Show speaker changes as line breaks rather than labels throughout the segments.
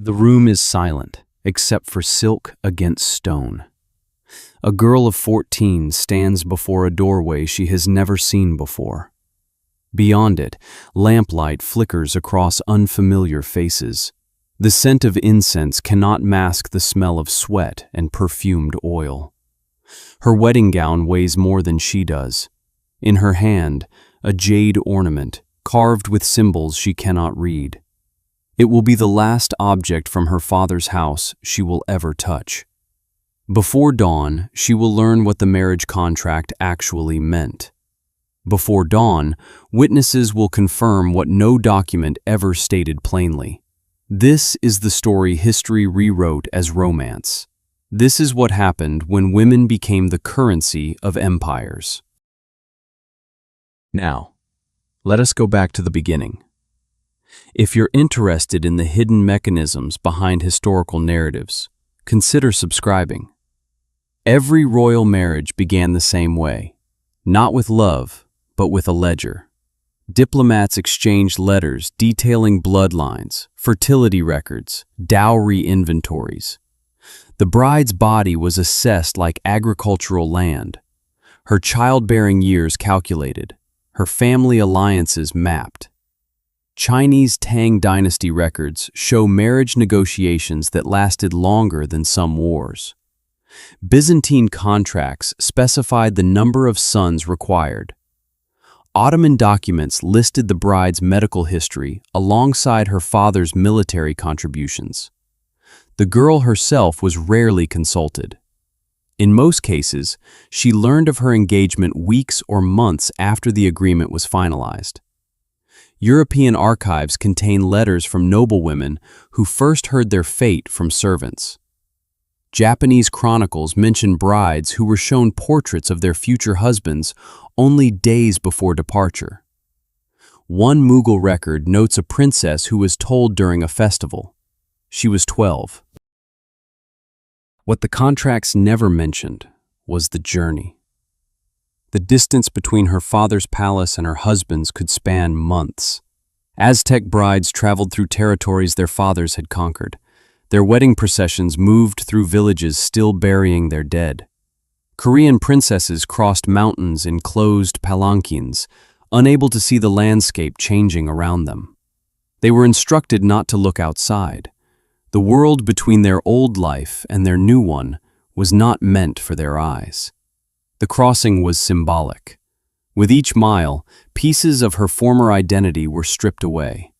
The room is silent, except for silk against stone. A girl of 14 stands before a doorway she has never seen before. Beyond it, lamplight flickers across unfamiliar faces. The scent of incense cannot mask the smell of sweat and perfumed oil. Her wedding gown weighs more than she does. In her hand, a jade ornament, carved with symbols she cannot read. It will be the last object from her father's house she will ever touch. Before dawn, she will learn what the marriage contract actually meant. Before dawn, witnesses will confirm what no document ever stated plainly. This is the story history rewrote as romance. This is what happened when women became the currency of empires. Now, let us go back to the beginning. If you're interested in the hidden mechanisms behind historical narratives, consider subscribing. Every royal marriage began the same way, not with love, but with a ledger. Diplomats exchanged letters detailing bloodlines, fertility records, dowry inventories. The bride's body was assessed like agricultural land, her childbearing years calculated, her family alliances mapped. Chinese Tang Dynasty records show marriage negotiations that lasted longer than some wars. Byzantine contracts specified the number of sons required. Ottoman documents listed the bride's medical history alongside her father's military contributions. The girl herself was rarely consulted. In most cases, she learned of her engagement weeks or months after the agreement was finalized. European archives contain letters from noblewomen who first heard their fate from servants. Japanese chronicles mention brides who were shown portraits of their future husbands only days before departure. One Mughal record notes a princess who was told during a festival. She was 12. What the contracts never mentioned was the journey. The distance between her father's palace and her husband's could span months. Aztec brides traveled through territories their fathers had conquered. Their wedding processions moved through villages still burying their dead. Korean princesses crossed mountains in closed palanquins, unable to see the landscape changing around them. They were instructed not to look outside. The world between their old life and their new one was not meant for their eyes. The crossing was symbolic. With each mile, pieces of her former identity were stripped away.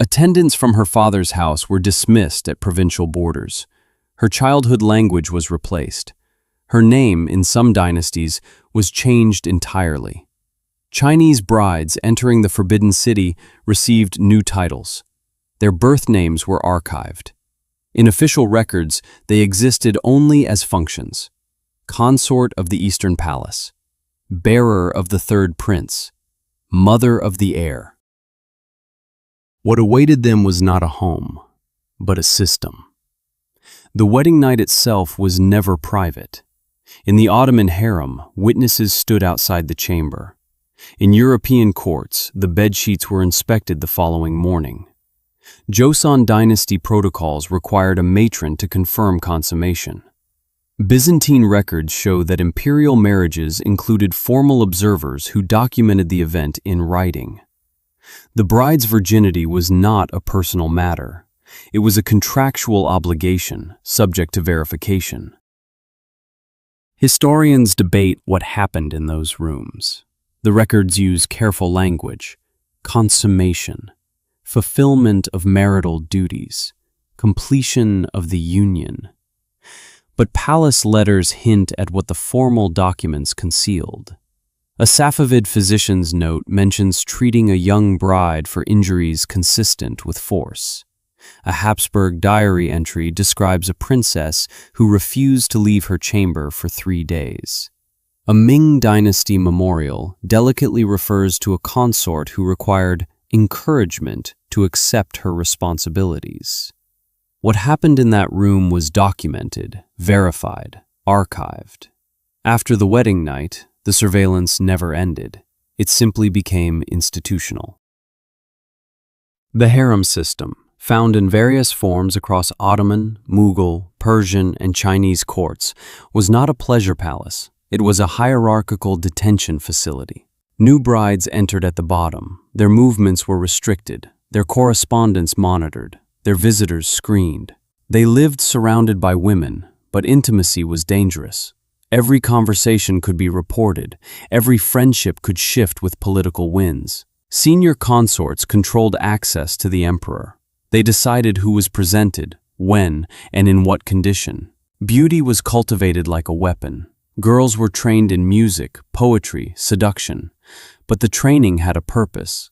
Attendants from her father's house were dismissed at provincial borders. Her childhood language was replaced. Her name, in some dynasties, was changed entirely. Chinese brides entering the Forbidden City received new titles. Their birth names were archived. In official records, they existed only as functions: consort of the Eastern Palace, bearer of the third prince, mother of the heir. What awaited them was not a home, but a system. The wedding night itself was never private. In the Ottoman harem, witnesses stood outside the chamber. In European courts, the bedsheets were inspected the following morning. Joseon dynasty protocols required a matron to confirm consummation. Byzantine records show that imperial marriages included formal observers who documented the event in writing. The bride's virginity was not a personal matter. It was a contractual obligation, subject to verification. Historians debate what happened in those rooms. The records use careful language: consummation, fulfillment of marital duties, completion of the union. But palace letters hint at what the formal documents concealed. A Safavid physician's note mentions treating a young bride for injuries consistent with force. A Habsburg diary entry describes a princess who refused to leave her chamber for 3 days. A Ming Dynasty memorial delicately refers to a consort who required encouragement to accept her responsibilities. What happened in that room was documented, verified, archived. After the wedding night, the surveillance never ended. It simply became institutional. The harem system, found in various forms across Ottoman, Mughal, Persian, and Chinese courts, was not a pleasure palace. It was a hierarchical detention facility. New brides entered at the bottom. Their movements were restricted, their correspondence monitored, their visitors screened. They lived surrounded by women, but intimacy was dangerous. Every conversation could be reported. Every friendship could shift with political winds. Senior consorts controlled access to the emperor. They decided who was presented, when, and in what condition. Beauty was cultivated like a weapon. Girls were trained in music, poetry, seduction. But the training had a purpose.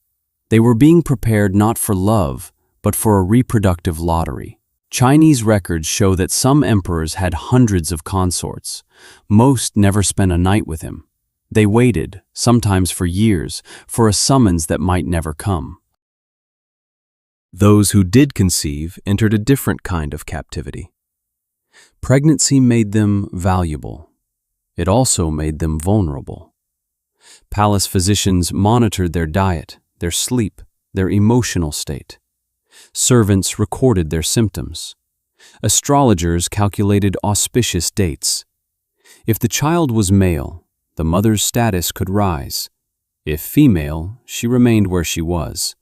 They were being prepared not for love, but for a reproductive lottery. Chinese records show that some emperors had hundreds of consorts. Most never spent a night with him. They waited, sometimes for years, for a summons that might never come. Those who did conceive entered a different kind of captivity. Pregnancy made them valuable. It also made them vulnerable. Palace physicians monitored their diet, their sleep, their emotional state. Servants recorded their symptoms. Astrologers calculated auspicious dates. If the child was male, the mother's status could rise. If female, she remained where she was.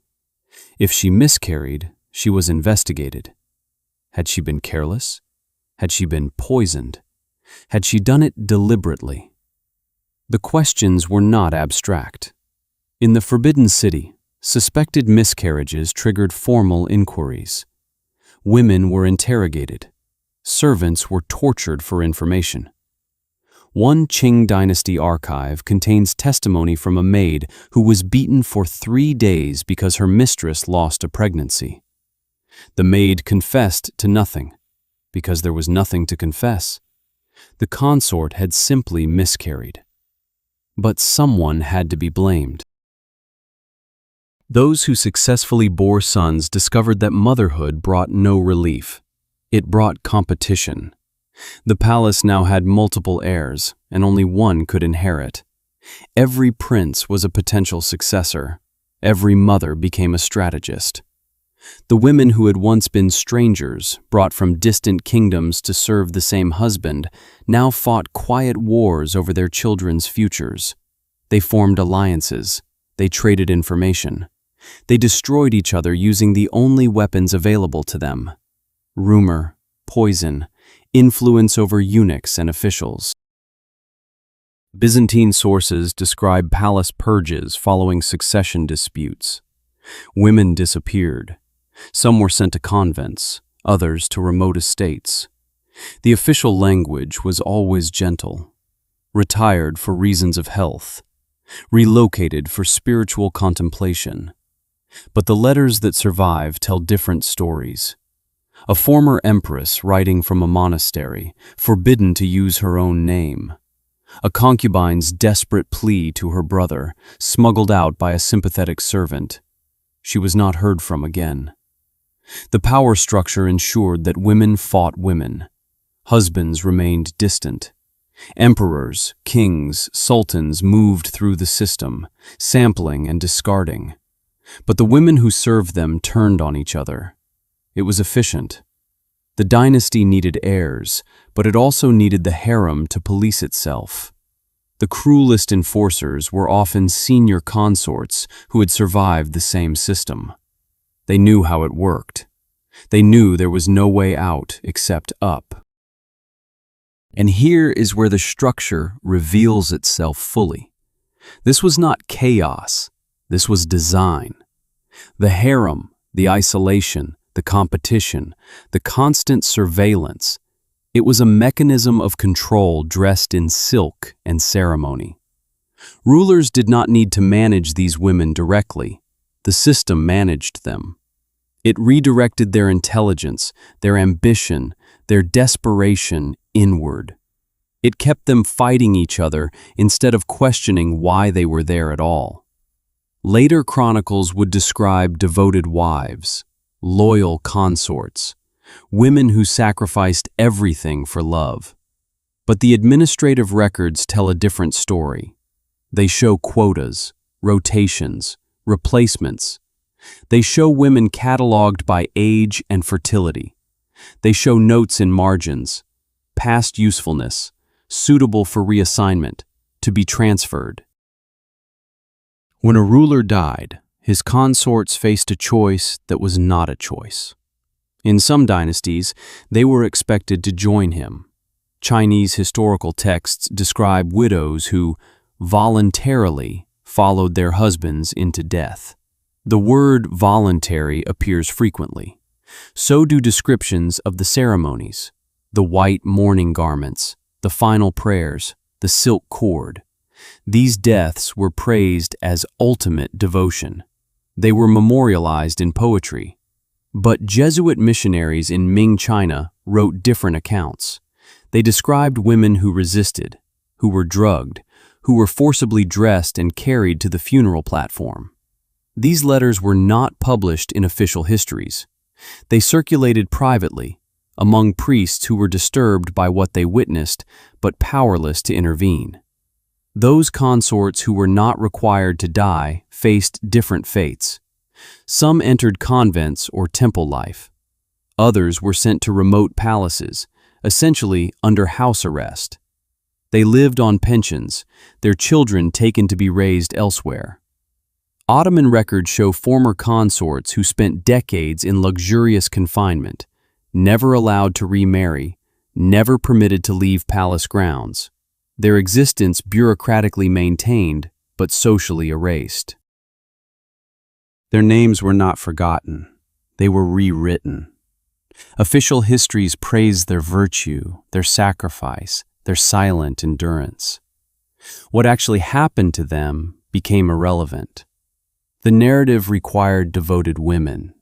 If she miscarried, she was investigated. Had she been careless? Had she been poisoned? Had she done it deliberately? The questions were not abstract. In the Forbidden City, suspected miscarriages triggered formal inquiries. Women were interrogated. Servants were tortured for information. One Tang Dynasty archive contains testimony from a maid who was beaten for 3 days because her mistress lost a pregnancy. The maid confessed to nothing, because there was nothing to confess. The consort had simply miscarried. But someone had to be blamed. Those who successfully bore sons discovered that motherhood brought no relief. It brought competition. The palace now had multiple heirs, and only one could inherit. Every prince was a potential successor. Every mother became a strategist. The women who had once been strangers, brought from distant kingdoms to serve the same husband, now fought quiet wars over their children's futures. They formed alliances. They traded information. They destroyed each other using the only weapons available to them: rumor, poison, influence over eunuchs and officials. Byzantine sources describe palace purges following succession disputes. Women disappeared. Some were sent to convents, others to remote estates. The official language was always gentle. Retired for reasons of health. Relocated for spiritual contemplation. But the letters that survive tell different stories. A former empress writing from a monastery, forbidden to use her own name. A concubine's desperate plea to her brother, smuggled out by a sympathetic servant. She was not heard from again. The power structure ensured that women fought women. Husbands remained distant. Emperors, kings, sultans moved through the system, sampling and discarding. But the women who served them turned on each other. It was efficient. The dynasty needed heirs, but it also needed the harem to police itself. The cruelest enforcers were often senior consorts who had survived the same system. They knew how it worked. They knew there was no way out except up. And here is where the structure reveals itself fully. This was not chaos. This was design. The harem, the isolation, the competition, the constant surveillance. It was a mechanism of control dressed in silk and ceremony. Rulers did not need to manage these women directly. The system managed them. It redirected their intelligence, their ambition, their desperation inward. It kept them fighting each other instead of questioning why they were there at all. Later chronicles would describe devoted wives, loyal consorts, women who sacrificed everything for love. But the administrative records tell a different story. They show quotas, rotations, replacements. They show women catalogued by age and fertility. They show notes in margins, past usefulness, suitable for reassignment, to be transferred. When a ruler died, his consorts faced a choice that was not a choice. In some dynasties, they were expected to join him. Chinese historical texts describe widows who voluntarily followed their husbands into death. The word voluntary appears frequently. So do descriptions of the ceremonies, the white mourning garments, the final prayers, the silk cord. These deaths were praised as ultimate devotion. They were memorialized in poetry. But Jesuit missionaries in Ming China wrote different accounts. They described women who resisted, who were drugged, who were forcibly dressed and carried to the funeral platform. These letters were not published in official histories. They circulated privately, among priests who were disturbed by what they witnessed, but powerless to intervene. Those consorts who were not required to die faced different fates. Some entered convents or temple life. Others were sent to remote palaces, essentially under house arrest. They lived on pensions, their children taken to be raised elsewhere. Ottoman records show former consorts who spent decades in luxurious confinement, never allowed to remarry, never permitted to leave palace grounds. Their existence bureaucratically maintained, but socially erased. Their names were not forgotten. They were rewritten. Official histories praised their virtue, their sacrifice, their silent endurance. What actually happened to them became irrelevant. The narrative required devoted women,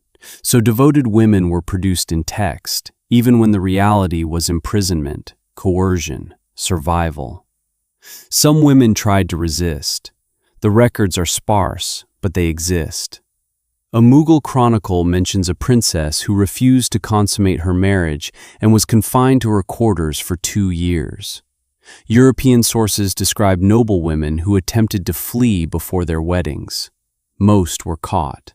so devoted women were produced in text, even when the reality was imprisonment, coercion, survival. Some women tried to resist. The records are sparse, but they exist. A Mughal chronicle mentions a princess who refused to consummate her marriage and was confined to her quarters for 2 years. European sources describe noblewomen who attempted to flee before their weddings. Most were caught.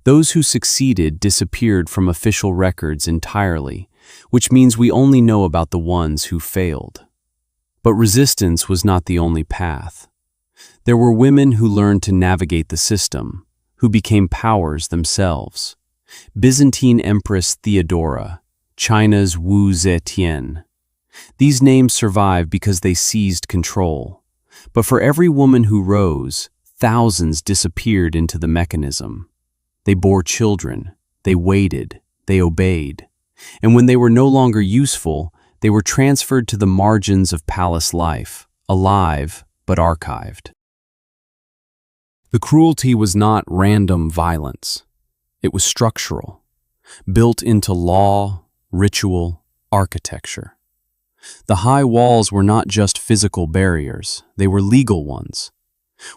Those who succeeded disappeared from official records entirely, which means we only know about the ones who failed. But resistance was not the only path. There were women who learned to navigate the system, who became powers themselves. Byzantine Empress Theodora, China's Wu Zetian. These names survive because they seized control. But for every woman who rose, thousands disappeared into the mechanism. They bore children, they waited, they obeyed. And when they were no longer useful, they were transferred to the margins of palace life, alive but archived. The cruelty was not random violence. It was structural, built into law, ritual, architecture. The high walls were not just physical barriers, they were legal ones.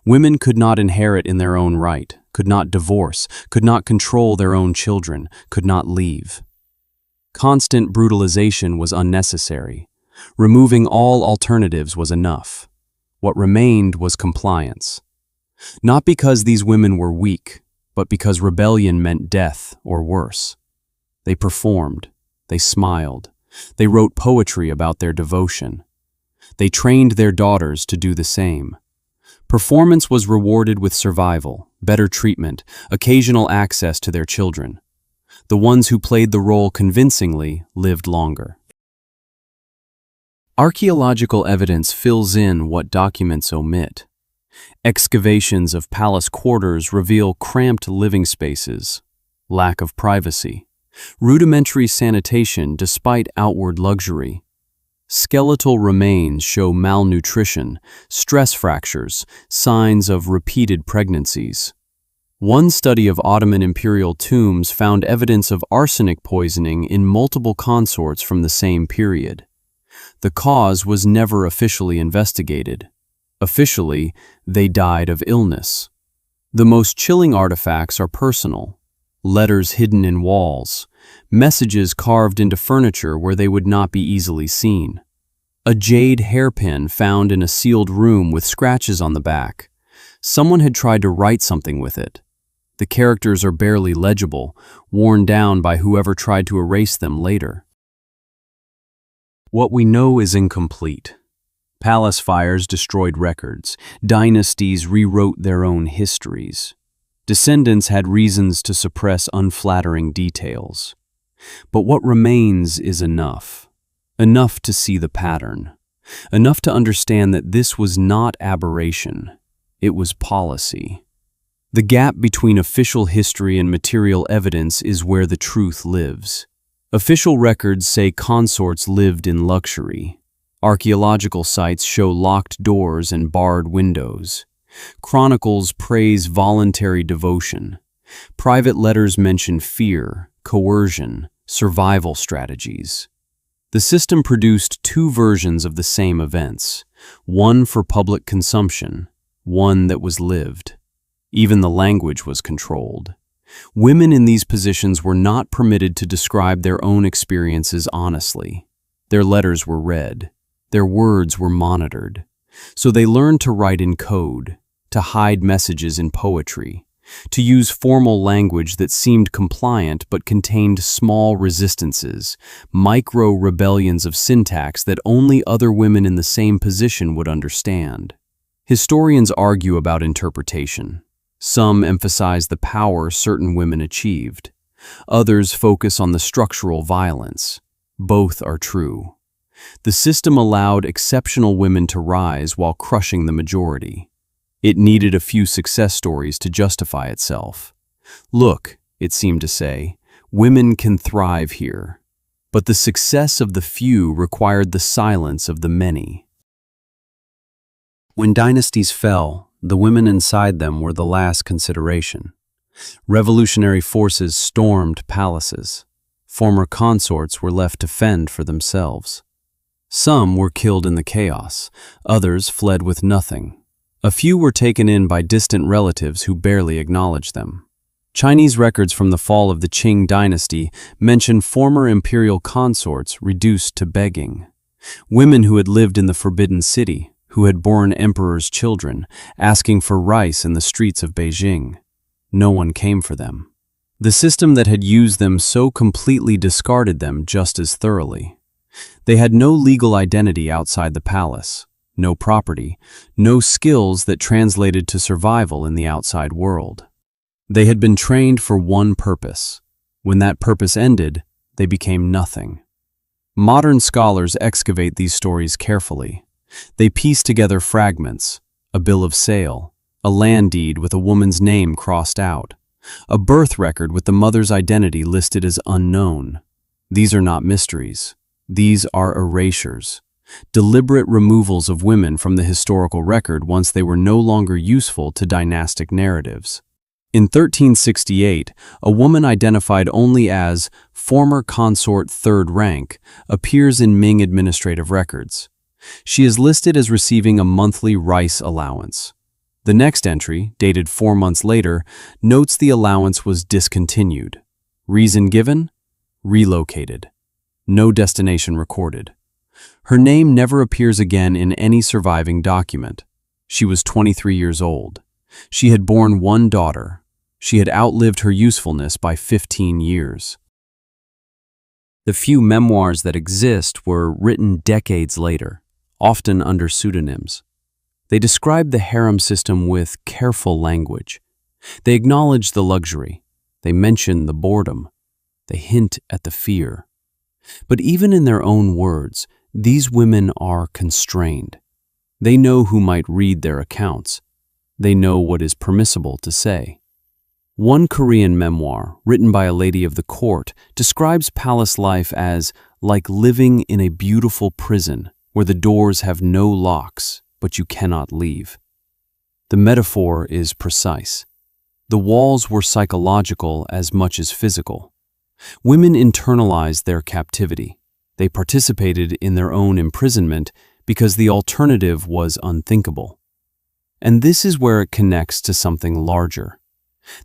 Women could not inherit in their own right, could not divorce, could not control their own children, could not leave. Constant brutalization was unnecessary. Removing all alternatives was enough. What remained was compliance. Not because these women were weak, but because rebellion meant death or worse. They performed, they smiled, they wrote poetry about their devotion. They trained their daughters to do the same. Performance was rewarded with survival, better treatment, occasional access to their children. The ones who played the role convincingly lived longer. Archaeological evidence fills in what documents omit. Excavations of palace quarters reveal cramped living spaces, lack of privacy, rudimentary sanitation despite outward luxury. Skeletal remains show malnutrition, stress fractures, signs of repeated pregnancies. One study of Ottoman imperial tombs found evidence of arsenic poisoning in multiple consorts from the same period. The cause was never officially investigated. Officially, they died of illness. The most chilling artifacts are personal. Letters hidden in walls, messages carved into furniture where they would not be easily seen. A jade hairpin found in a sealed room with scratches on the back. Someone had tried to write something with it. The characters are barely legible, worn down by whoever tried to erase them later. What we know is incomplete. Palace fires destroyed records. Dynasties rewrote their own histories. Descendants had reasons to suppress unflattering details. But what remains is enough. Enough to see the pattern. Enough to understand that this was not aberration. It was policy. The gap between official history and material evidence is where the truth lives. Official records say consorts lived in luxury. Archaeological sites show locked doors and barred windows. Chronicles praise voluntary devotion. Private letters mention fear, coercion, survival strategies. The system produced two versions of the same events, one for public consumption, one that was lived. Even the language was controlled. Women in these positions were not permitted to describe their own experiences honestly. Their letters were read. Their words were monitored. So they learned to write in code, to hide messages in poetry, to use formal language that seemed compliant but contained small resistances, micro-rebellions of syntax that only other women in the same position would understand. Historians argue about interpretation. Some emphasize the power certain women achieved. Others focus on the structural violence. Both are true. The system allowed exceptional women to rise while crushing the majority. It needed a few success stories to justify itself. Look, it seemed to say, women can thrive here. But the success of the few required the silence of the many. When dynasties fell, the women inside them were the last consideration. Revolutionary forces stormed palaces. Former consorts were left to fend for themselves. Some were killed in the chaos, others fled with nothing. A few were taken in by distant relatives who barely acknowledged them. Chinese records from the fall of the Tang Dynasty mention former imperial consorts reduced to begging. Women who had lived in the Forbidden City, who had borne emperors' children, asking for rice in the streets of Beijing. No one came for them. The system that had used them so completely discarded them just as thoroughly. They had no legal identity outside the palace, no property, no skills that translated to survival in the outside world. They had been trained for one purpose. When that purpose ended, they became nothing. Modern scholars excavate these stories carefully. They piece together fragments, a bill of sale, a land deed with a woman's name crossed out, a birth record with the mother's identity listed as unknown. These are not mysteries. These are erasures, deliberate removals of women from the historical record once they were no longer useful to dynastic narratives. In 1368, a woman identified only as former consort third rank appears in Ming administrative records. She is listed as receiving a monthly rice allowance. The next entry, dated 4 months later, notes the allowance was discontinued. Reason given? Relocated. No destination recorded. Her name never appears again in any surviving document. She was 23 years old. She had borne one daughter. She had outlived her usefulness by 15 years. The few memoirs that exist were written decades later, often under pseudonyms. They describe the harem system with careful language. They acknowledge the luxury. They mention the boredom. They hint at the fear. But even in their own words, these women are constrained. They know who might read their accounts. They know what is permissible to say. One Korean memoir, written by a lady of the court, describes palace life as like living in a beautiful prison where the doors have no locks, but you cannot leave. The metaphor is precise. The walls were psychological as much as physical. Women internalized their captivity. They participated in their own imprisonment because the alternative was unthinkable. And this is where it connects to something larger.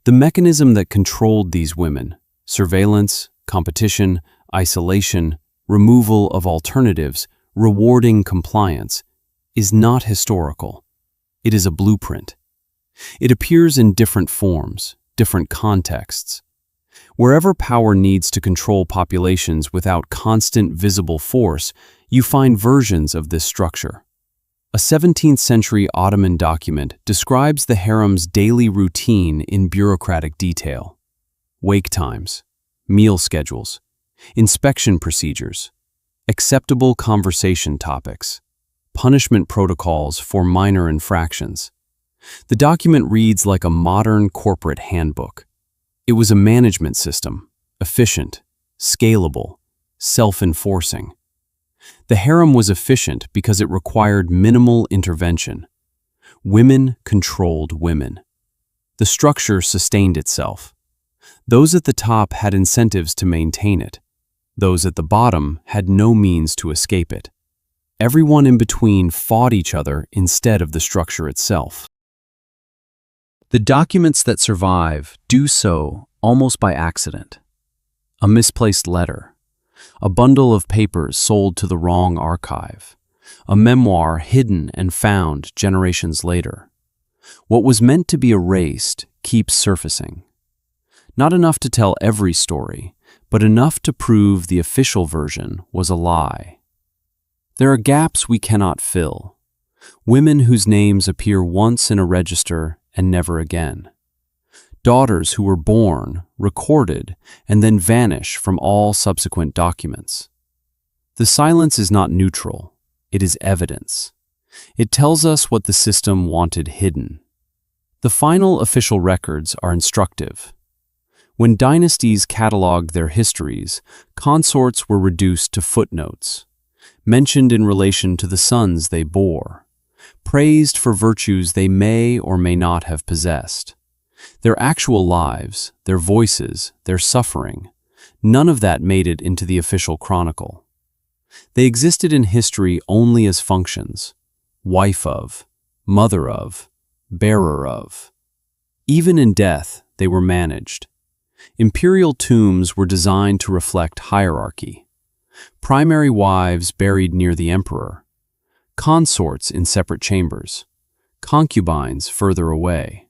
The mechanism that controlled these women, surveillance, competition, isolation, removal of alternatives, rewarding compliance, is not historical. It is a blueprint. It appears in different forms, different contexts. Wherever power needs to control populations without constant visible force, you find versions of this structure. A 17th-century Ottoman document describes the harem's daily routine in bureaucratic detail. Wake times, meal schedules, inspection procedures, acceptable conversation topics, punishment protocols for minor infractions. The document reads like a modern corporate handbook. It was a management system, efficient, scalable, self-enforcing. The harem was efficient because it required minimal intervention. Women controlled women. The structure sustained itself. Those at the top had incentives to maintain it. Those at the bottom had no means to escape it. Everyone in between fought each other instead of the structure itself. The documents that survive do so almost by accident. A misplaced letter, a bundle of papers sold to the wrong archive, a memoir hidden and found generations later. What was meant to be erased keeps surfacing. Not enough to tell every story, but enough to prove the official version was a lie. There are gaps we cannot fill. Women whose names appear once in a register and never again. Daughters who were born, recorded, and then vanish from all subsequent documents. The silence is not neutral, it is evidence. It tells us what the system wanted hidden. The final official records are instructive. When dynasties catalogued their histories, consorts were reduced to footnotes, mentioned in relation to the sons they bore, praised for virtues they may or may not have possessed. Their actual lives, their voices, their suffering, none of that made it into the official chronicle. They existed in history only as functions: wife of, mother of, bearer of. Even in death, they were managed. Imperial tombs were designed to reflect hierarchy. Primary wives buried near the emperor, consorts in separate chambers, concubines further away.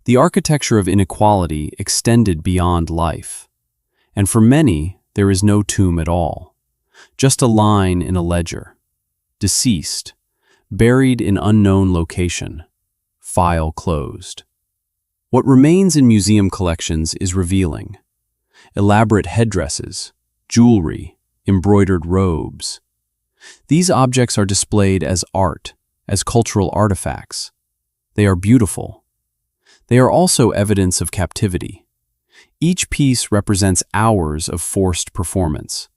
The architecture of inequality extended beyond life, and for many there is no tomb at all, just a line in a ledger. Deceased, buried in unknown location, file closed. What remains in museum collections is revealing. Elaborate headdresses, jewelry, embroidered robes. These objects are displayed as art, as cultural artifacts. They are beautiful. They are also evidence of captivity. Each piece represents hours of forced performance.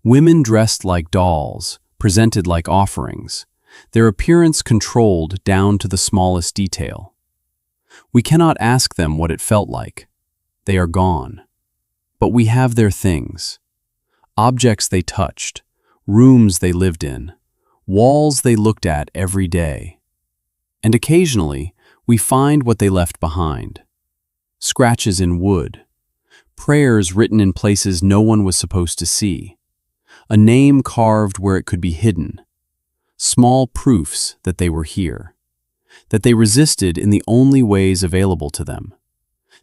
Women dressed like dolls, presented like offerings, their appearance controlled down to the smallest detail. We cannot ask them what it felt like. They are gone. But we have their things. Objects they touched, rooms they lived in, walls they looked at every day. And occasionally, we find what they left behind. Scratches in wood, prayers written in places no one was supposed to see, a name carved where it could be hidden, small proofs that they were here, that they resisted in the only ways available to them,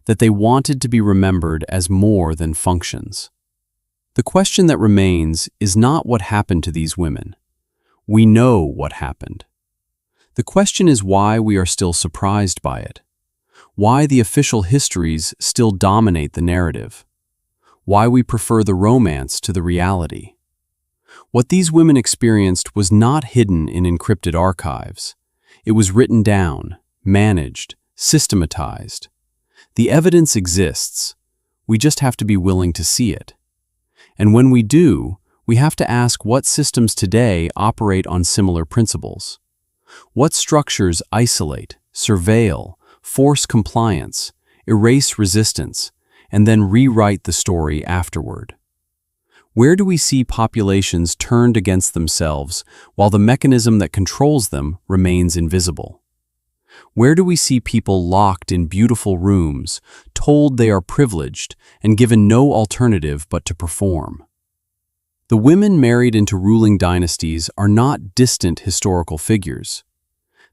that they wanted to be remembered as more than functions. The question that remains is not what happened to these women. We know what happened. The question is why we are still surprised by it, why the official histories still dominate the narrative, why we prefer the romance to the reality. What these women experienced was not hidden in encrypted archives. It was written down, managed, systematized. The evidence exists. We just have to be willing to see it. And when we do, we have to ask what systems today operate on similar principles. What structures isolate, surveil, force compliance, erase resistance, and then rewrite the story afterward? Where do we see populations turned against themselves while the mechanism that controls them remains invisible? Where do we see people locked in beautiful rooms, told they are privileged, and given no alternative but to perform? The women married into ruling dynasties are not distant historical figures.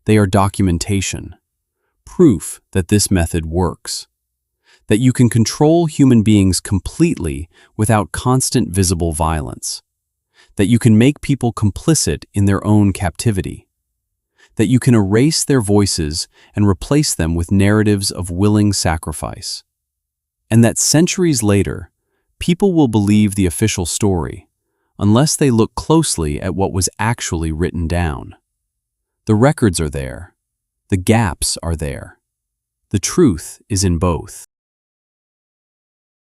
They are documentation, proof that this method works. that you can control human beings completely without constant visible violence, that you can make people complicit in their own captivity, that you can erase their voices and replace them with narratives of willing sacrifice, and that centuries later, people will believe the official story unless they look closely at what was actually written down. The records are there. The gaps are there. The truth is in both.